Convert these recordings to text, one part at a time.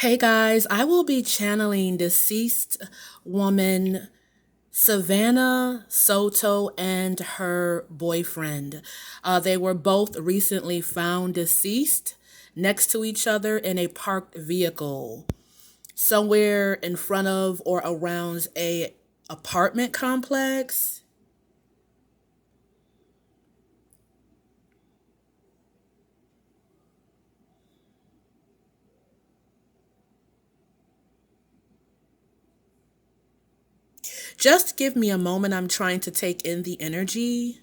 Hey guys, I will be channeling deceased woman Savanah Soto and her boyfriend. They were both recently found deceased next to each other in a parked vehicle somewhere in front of or around a apartment complex. Just give me a moment. I'm trying to take in the energy.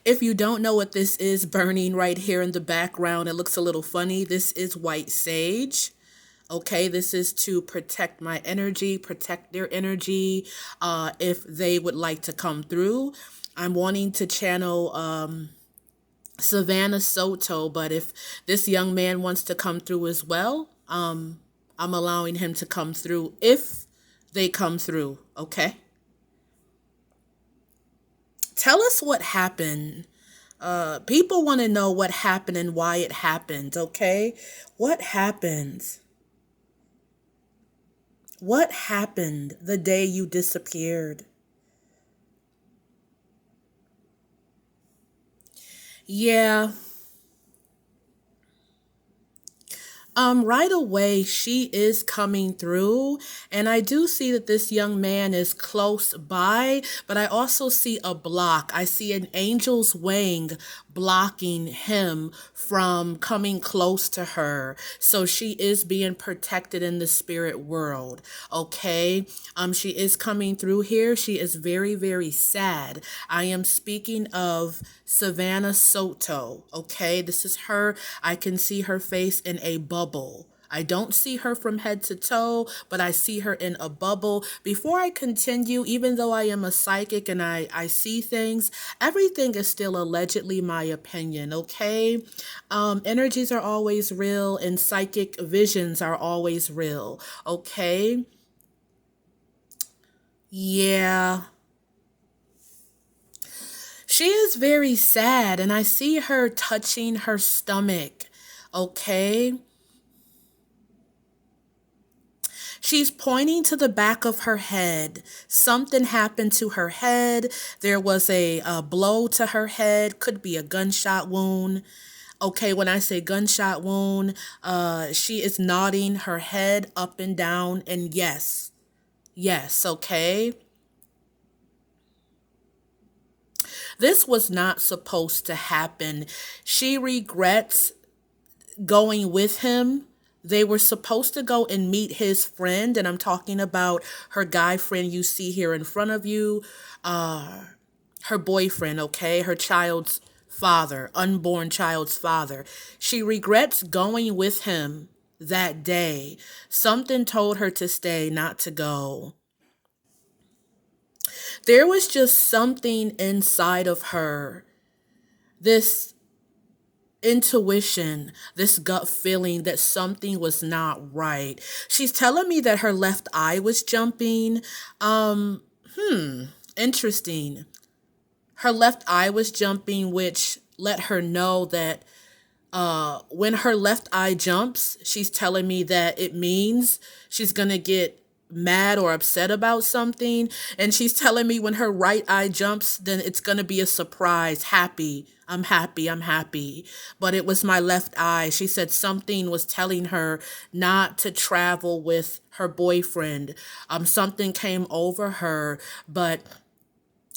If you don't know what this is burning right here in the background, it looks a little funny. This is white sage. Okay, this is to protect my energy, protect their energy if they would like to come through. I'm wanting to channel Savanah Soto, but if this young man wants to come through as well, I'm allowing him to come through if they come through, okay? Tell us what happened. People want to know what happened and why it happened, okay? What happened? What happened the day you disappeared? Yeah, right away, she is coming through, and I do see that this young man is close by, but I also see a block. I see an angel's wing blocking him from coming close to her. So she is being protected in the spirit world. Okay. She is coming through here. She is very, very sad. I am speaking of Savanah Soto. Okay. This is her. I can see her face in a bubble. I don't see her from head to toe, but I see her in a bubble. Before I continue, even though I am a psychic and I see things, everything is still allegedly my opinion, okay? Energies are always real and psychic visions are always real, okay? Yeah. She is very sad and I see her touching her stomach, okay? She's pointing to the back of her head. Something happened to her head. There was a blow to her head, could be a gunshot wound. Okay, when I say gunshot wound, she is nodding her head up and down, and yes, yes, okay. This was not supposed to happen. She regrets going with him. They were supposed to go and meet his friend, and I'm talking about her guy friend you see here in front of you, her boyfriend, okay, her child's father, unborn child's father. She regrets going with him that day. Something told her to stay, not to go. There was just something inside of her, this intuition, this gut feeling that something was not right. She's telling me that her left eye was jumping. Interesting. Her left eye was jumping, which let her know that when her left eye jumps, she's telling me that it means she's going to get mad or upset about something. And she's telling me when her right eye jumps, then it's going to be a surprise, happy. I'm happy, I'm happy. But it was my left eye. She said something was telling her not to travel with her boyfriend. Something came over her, but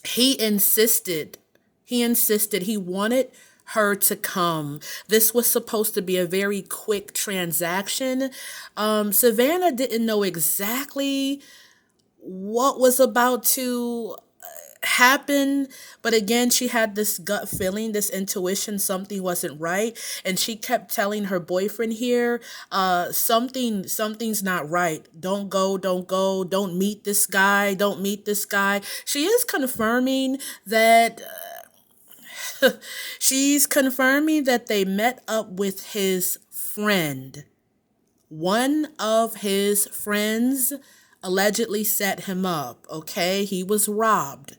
he insisted. He wanted her to come. This was supposed to be a very quick transaction. Savannah didn't know exactly what was about to happen, but again, she had this gut feeling, this intuition, something wasn't right, and she kept telling her boyfriend here, something's not right. Don't go, don't meet this guy, don't meet this guy. She is confirming that she's confirming that they met up with his friend. One of his friends allegedly set him up, okay? He was robbed.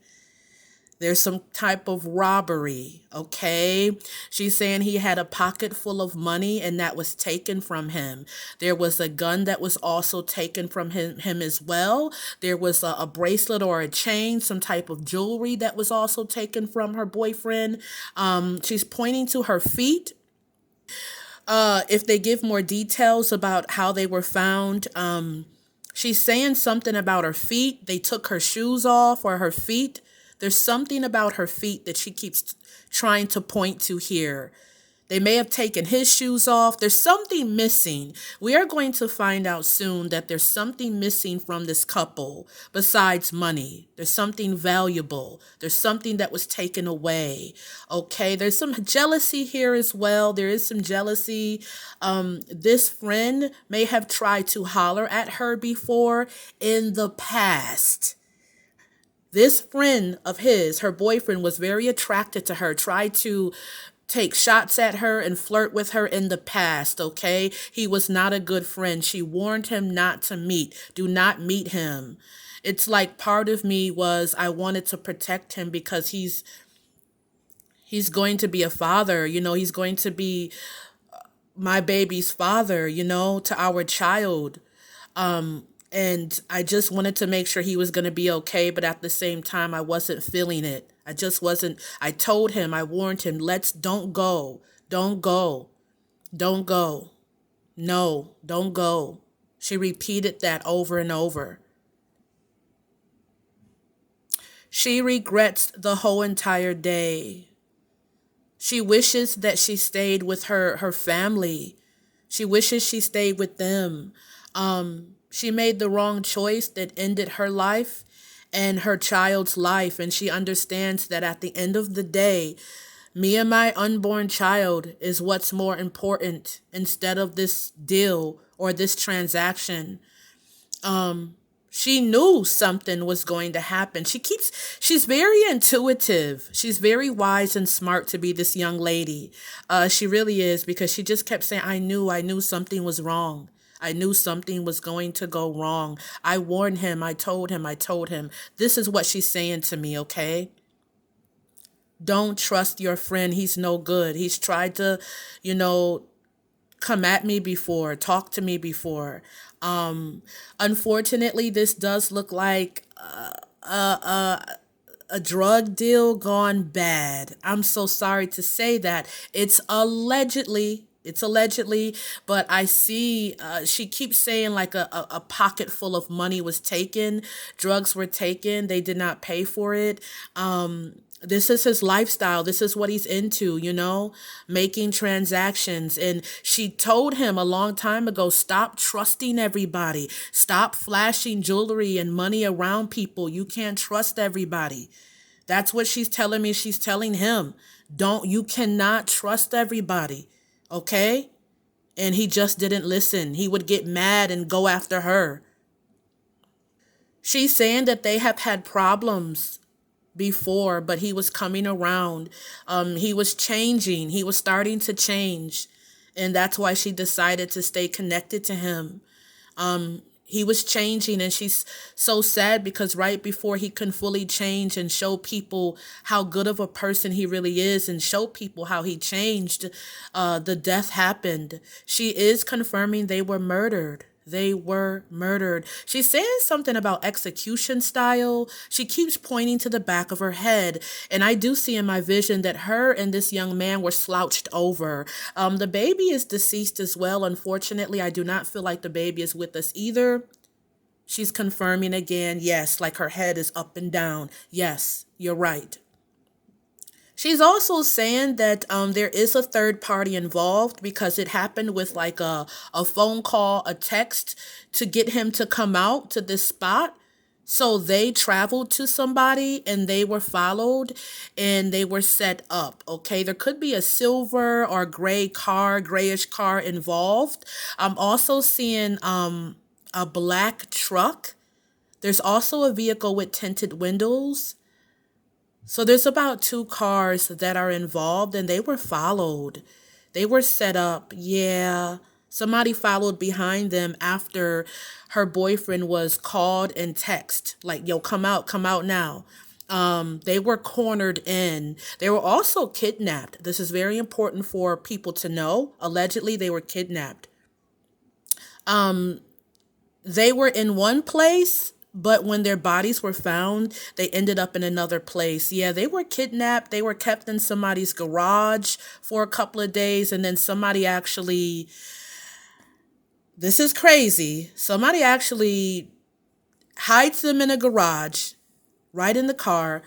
There's some type of robbery, okay? She's saying he had a pocket full of money and that was taken from him. There was a gun that was also taken from him as well. There was a bracelet or a chain, some type of jewelry that was also taken from her boyfriend. She's pointing to her feet. If they give more details about how they were found, she's saying something about her feet. They took her shoes off or her feet. There's something about her feet that she keeps trying to point to here. They may have taken his shoes off. There's something missing. We are going to find out soon that there's something missing from this couple besides money. There's something valuable. There's something that was taken away. Okay, there's some jealousy here as well. There is some jealousy. This friend may have tried to holler at her before in the past. This friend of his, her boyfriend, was very attracted to her, tried to take shots at her and flirt with her in the past, okay? He was not a good friend. She warned him not to meet. Do not meet him. It's like part of me was I wanted to protect him because he's going to be a father, he's going to be my baby's father, to our child. And I just wanted to make sure he was going to be okay. But at the same time, I wasn't feeling it. I just wasn't. I told him, I warned him, don't go. Don't go. Don't go. No, don't go. She repeated that over and over. She regrets the whole entire day. She wishes that she stayed with her family. She wishes she stayed with them. She made the wrong choice that ended her life and her child's life. And she understands that at the end of the day, me and my unborn child is what's more important instead of this deal or this transaction. She knew something was going to happen. She's very intuitive. She's very wise and smart to be this young lady. She really is, because she just kept saying, I knew something was wrong. I knew something was going to go wrong. I warned him. I told him. This is what she's saying to me, okay? Don't trust your friend. He's no good. He's tried to, come at me before, talk to me before. Unfortunately, this does look like a drug deal gone bad. I'm so sorry to say that. It's allegedly, but I see she keeps saying like a pocket full of money was taken. Drugs were taken. They did not pay for it. This is his lifestyle. This is what he's into, making transactions. And she told him a long time ago, stop trusting everybody. Stop flashing jewelry and money around people. You can't trust everybody. That's what she's telling me. She's telling him, you cannot trust everybody. Okay? And he just didn't listen. He would get mad and go after her. She's saying that they have had problems before, but he was coming around. He was changing. He was starting to change. And that's why she decided to stay connected to him. He was changing, and she's so sad because right before he can fully change and show people how good of a person he really is and show people how he changed, the death happened. She is confirming they were murdered. They were murdered. She's saying something about execution style. She keeps pointing to the back of her head. And I do see in my vision that her and this young man were slouched over. The baby is deceased as well. Unfortunately, I do not feel like the baby is with us either. She's confirming again. Yes, like her head is up and down. Yes, you're right. She's also saying that there is a third party involved because it happened with like a phone call, a text to get him to come out to this spot. So they traveled to somebody and they were followed and they were set up. Okay, there could be a silver or grayish car involved. I'm also seeing a black truck. There's also a vehicle with tinted windows. So there's about 2 cars that are involved and they were followed. They were set up. Yeah. Somebody followed behind them after her boyfriend was called and text like, yo, come out now. They were cornered in. They were also kidnapped. This is very important for people to know. Allegedly, they were kidnapped. They were in one place, but when their bodies were found, they ended up in another place. Yeah, they were kidnapped. They were kept in somebody's garage for a couple of days, and then somebody actually, this is crazy, somebody actually hides them in a garage, right in the car,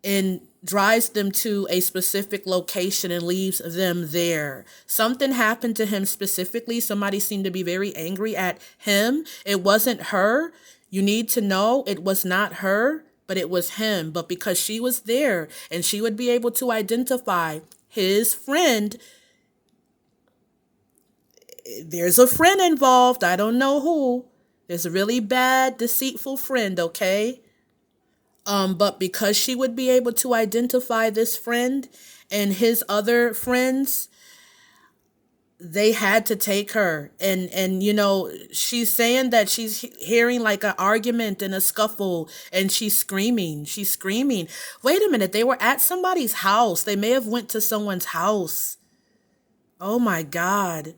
and drives them to a specific location and leaves them there. Something happened to him specifically. Somebody seemed to be very angry at him. It wasn't her. You need to know it was not her, but it was him. But because she was there and she would be able to identify his friend, there's a friend involved. I don't know who. There's a really bad, deceitful friend, okay? But because she would be able to identify this friend and his other friends, they had to take her. And she's saying that she's hearing like an argument and a scuffle, and she's screaming. She's screaming. Wait a minute, they were at somebody's house. They may have went to someone's house. Oh my God.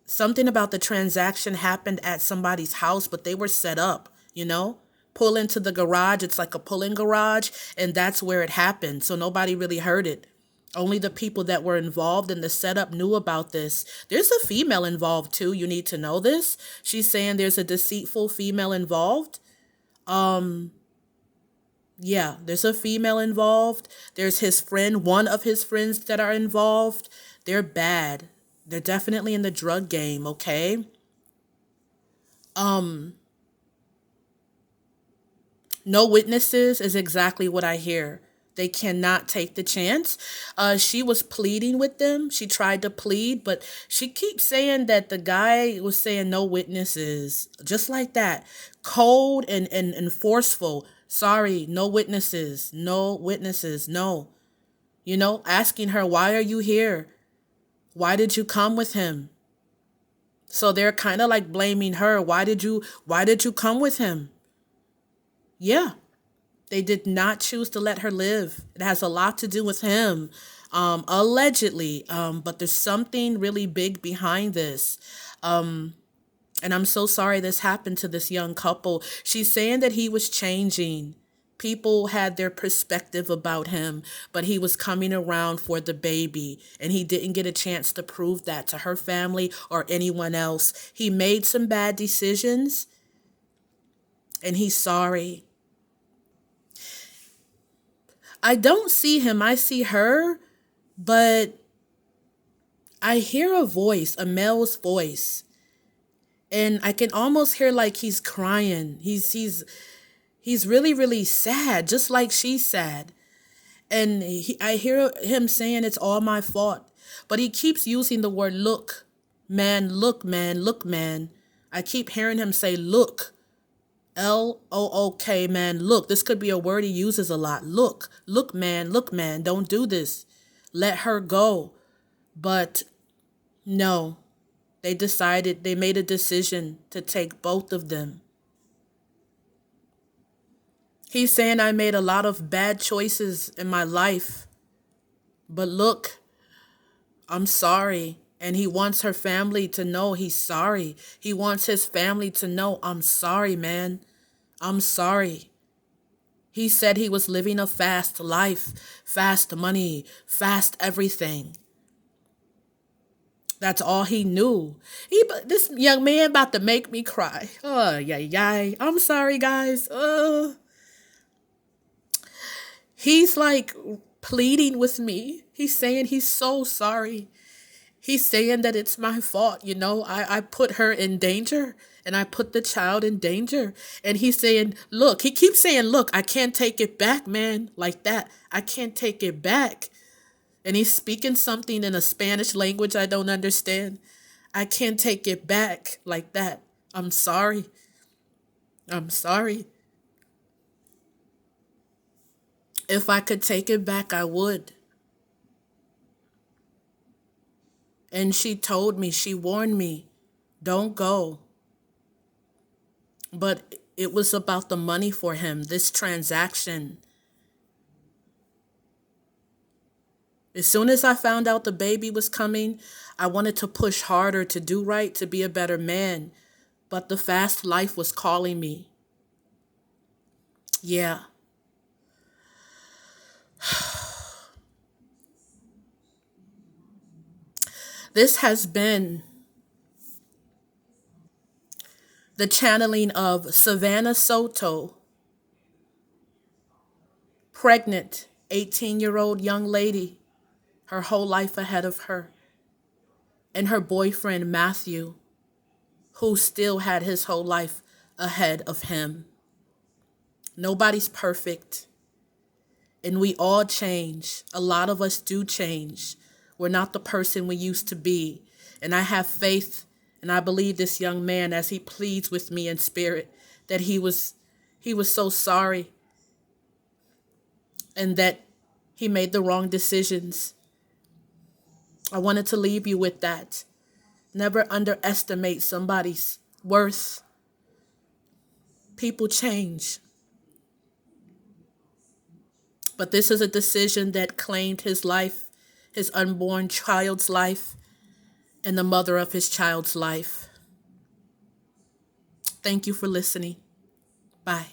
Something about the transaction happened at somebody's house, but they were set up. Pull into the garage. It's like a pull-in garage, and that's where it happened. So nobody really heard it. Only the people that were involved in the setup knew about this. There's a female involved too. You need to know this. She's saying there's a deceitful female involved. Yeah, there's a female involved. There's his friend, one of his friends that are involved. They're bad. They're definitely in the drug game, okay? No witnesses is exactly what I hear. They cannot take the chance. She was pleading with them. She tried to plead, but she keeps saying that the guy was saying no witnesses. Just like that. Cold and forceful. Sorry, no witnesses. No witnesses. No. Asking her, why are you here? Why did you come with him? So they're kind of like blaming her. Why did you come with him? Yeah, they did not choose to let her live. It has a lot to do with him, allegedly. But there's something really big behind this. And I'm so sorry this happened to this young couple. She's saying that he was changing. People had their perspective about him, but he was coming around for the baby, and he didn't get a chance to prove that to her family or anyone else. He made some bad decisions, and he's sorry. I don't see him. I see her, but I hear a voice, a male's voice, and I can almost hear like he's crying. He's really, really sad, just like she's sad. And I hear him saying it's all my fault. But he keeps using the word look. Man, look, man, look, man. I keep hearing him say look. Look, man, look. This could be a word he uses a lot. Look, man, don't do this. Let her go. But no, they made a decision to take both of them. He's saying I made a lot of bad choices in my life. But look, I'm sorry. And he wants her family to know he's sorry. He wants his family to know, I'm sorry, man. I'm sorry. He said he was living a fast life, fast money, fast everything. That's all he knew. This young man about to make me cry. Oh, yeah. I'm sorry, guys. He's like pleading with me. He's saying he's so sorry. He's saying that it's my fault. I put her in danger, and I put the child in danger. And he's saying, look, he keeps saying, look, I can't take it back, man, like that. I can't take it back. And he's speaking something in a Spanish language I don't understand. I can't take it back like that. I'm sorry. I'm sorry. If I could take it back, I would. And she told me, she warned me, don't go. But it was about the money for him, this transaction. As soon as I found out the baby was coming, I wanted to push harder to do right, to be a better man. But the fast life was calling me. Yeah. This has been the channeling of Savanah Soto, pregnant 18-year-old young lady, her whole life ahead of her, and her boyfriend Matthew, who still had his whole life ahead of him. Nobody's perfect, and we all change. A lot of us do change. We're not the person we used to be. And I have faith, and I believe this young man, as he pleads with me in spirit, that he was so sorry, and that he made the wrong decisions. I wanted to leave you with that. Never underestimate somebody's worth. People change. But this is a decision that claimed his life, his unborn child's life, and the mother of his child's life. Thank you for listening. Bye.